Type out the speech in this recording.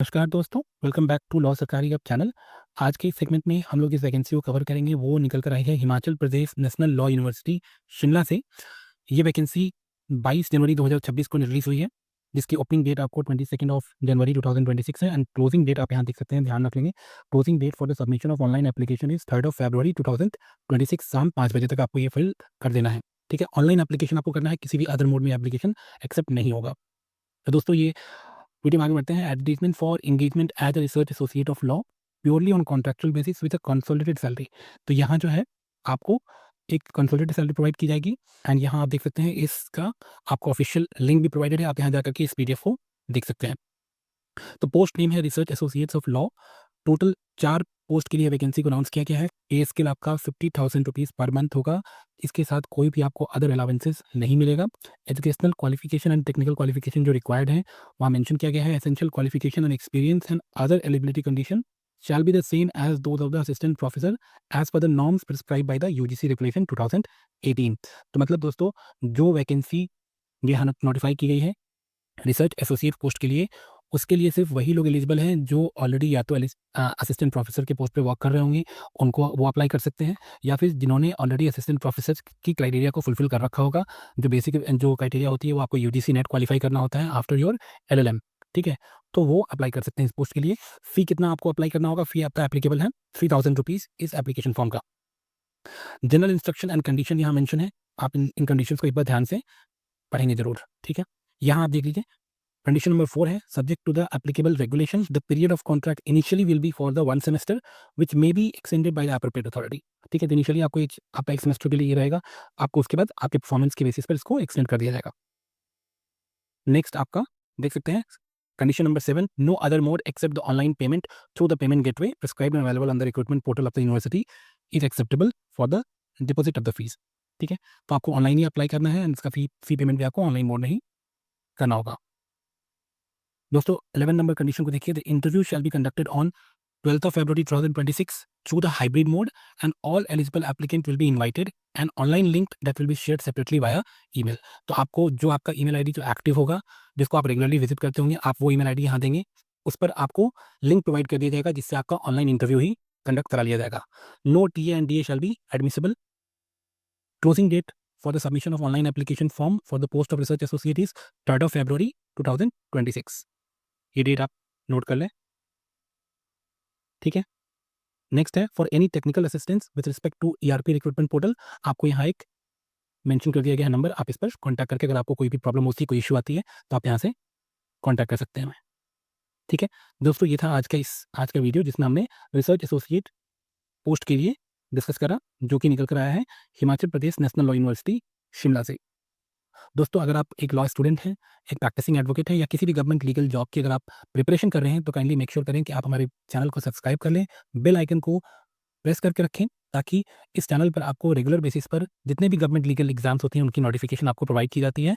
नमस्कार दोस्तों, welcome back to law सरकारी अब चैनल। आज के इस सेगमेंट में हम लोग इस वैकेंसी को कवर करेंगे, वो निकल कर आई है Himachal Pradesh national law university Shimla से। ये वैकेंसी 22 जनवरी 2026 को रिलीज़ हुई है, जिसकी ओपनिंग डेट आपको 22 ऑफ जनवरी 2026 है एंड क्लोजिंग डेट आप यहाँ देख सकते हैं, ध्यान रख लेंगे। Closing date for the submission of online application is 3 of February 2026 शाम 5 बजे तक आपको ये फिल कर देना है, ठीक है। ऑनलाइन एप्लीकेशन आपको करना है, किसी भी अदर मोड में एप्लीकेशन एक्सेप्ट नहीं होगा। तो दोस्तों ये वीडियो में आगे बढ़ते हैं। Advertisement for engagement as a research associate of law purely on contractual basis with a consolidated salary. तो यहाँ जो है आपको एक कंसोलिडेटेड सैलरी प्रोवाइड की जाएगी एंड यहाँ आप देख सकते हैं इसका आपको ऑफिशियल लिंक भी प्रोवाइडेड है, आप यहाँ जाकर के इस पीडीएफ को देख सकते हैं। तो पोस्ट नेम है research associates of law. Total 4 post के लिए वैकेंसी को अनाउंस किया गया है। पे स्केल आपका 50,000 रुपीज़ पर मंथ होगा। इसके साथ कोई भी आपको अदर अलाउंसेस नहीं मिलेगा। Educational qualification and technical qualification जो रिक्वायर्ड है, वहाँ मेंशन किया गया है। Essential qualification and experience and other eligibility condition shall be the same as those of the assistant professor as per the norms prescribed by the UGC regulation 2018। तो मतलब दोस्तों जो वैकेंसी ये नोटिफाई की गई है रिसर्च एसोसिएट पोस्ट के लिए, उसके लिए सिर्फ वही लोग एलिजिबल हैं जो ऑलरेडी या तो असिस्टेंट प्रोफेसर के पोस्ट पे वर्क कर रहे होंगे, उनको वो अप्लाई कर सकते हैं, या फिर जिन्होंने ऑलरेडी असिस्टेंट प्रोफेसर की क्राइटेरिया को फुलफिल कर रखा होगा। जो बेसिक जो क्राइटेरिया होती है वो आपको यूजीसी नेट क्वालिफाई करना होता है आफ्टर योर एलएलएम, ठीक है। तो वो अप्लाई कर सकते हैं इस पोस्ट के लिए। फ़ी कितना आपको अप्लाई करना होगा, फ़ी आपका एप्लीकेबल है 3000 रुपीज़ इस एप्लीकेशन फॉर्म का। जनरल इंस्ट्रक्शन एंड कंडीशन यहाँ मेंशन है, आप इन कंडीशंस को एक बार ध्यान से पढ़ेंगे ज़रूर, ठीक है। यहाँ आप देख लीजिए, कंडीशन नंबर 4 है subject to the applicable regulations the period of contract initially will be for the 1 semester which may be extended by the appropriate authority, ठीक है। तो इनिशियली आपको आपका 1 सेमेस्टर के लिए ये रहेगा, आपको उसके बाद आपके परफॉर्मेंस के बेसिस पर इसको एक्सटेंड कर दिया जाएगा। नेक्स्ट आपका देख सकते हैं condition number 7, no other mode except the online payment through the payment gateway prescribed and available on the recruitment portal of the university is acceptable for the deposit of the fees, ठीक है। तो आपको online ही apply करना है and इसका fee payment भी आपको online mode में ही करना होगा। दोस्तों 11 नंबर कंडीशन को देखिए, the interview shall be conducted on 12th of February 2026 through the hybrid mode and all eligible applicant will be invited and online link that will be shared separately via email। तो आपको जो आपका email ID जो active होगा, जिसको आप regularly visit करते होंगे, आप वो ईमेल आईडी यहाँ देंगे, उस पर आपको लिंक प्रोवाइड कर दिया जाएगा जिससे आपका ऑनलाइन इंटरव्यू ही कंडक्ट करा लिया जाएगा। No TA and DA shall be admissible. Closing date for the submission of online application form for the post of research associate is 3 of February 2026। ये डेट आप नोट कर लें, ठीक है। नेक्स्ट है for any technical assistance with respect to ERP recruitment portal, आपको यहाँ एक मेंशन कर दिया गया है नंबर, आप इस पर कॉन्टैक्ट करके अगर आपको कोई भी प्रॉब्लम होती है, कोई इशू आती है, तो आप यहाँ से कॉन्टैक्ट कर सकते हैं, ठीक है। दोस्तों ये था आज का वीडियो जिसमें हमने रिसर्च एसोसिएट पोस्ट के लिए डिस्कस करा, जो कि निकल कर आया है Himachal Pradesh national law university Shimla से। दोस्तों अगर आप एक लॉ स्टूडेंट हैं, एक प्रैक्टिसिंग एडवोकेट हैं, या किसी भी गवर्नमेंट लीगल जॉब की अगर आप प्रिपरेशन कर रहे हैं, तो काइंडली मेक श्योर करें कि आप हमारे चैनल को सब्सक्राइब कर लें, बेल आइकन को प्रेस करके रखें, ताकि इस चैनल पर आपको रेगुलर बेसिस पर जितने भी गवर्नमेंट लीगल एग्जाम्स होते हैं उनकी नोटिफिकेशन आपको प्रोवाइड की जाती है।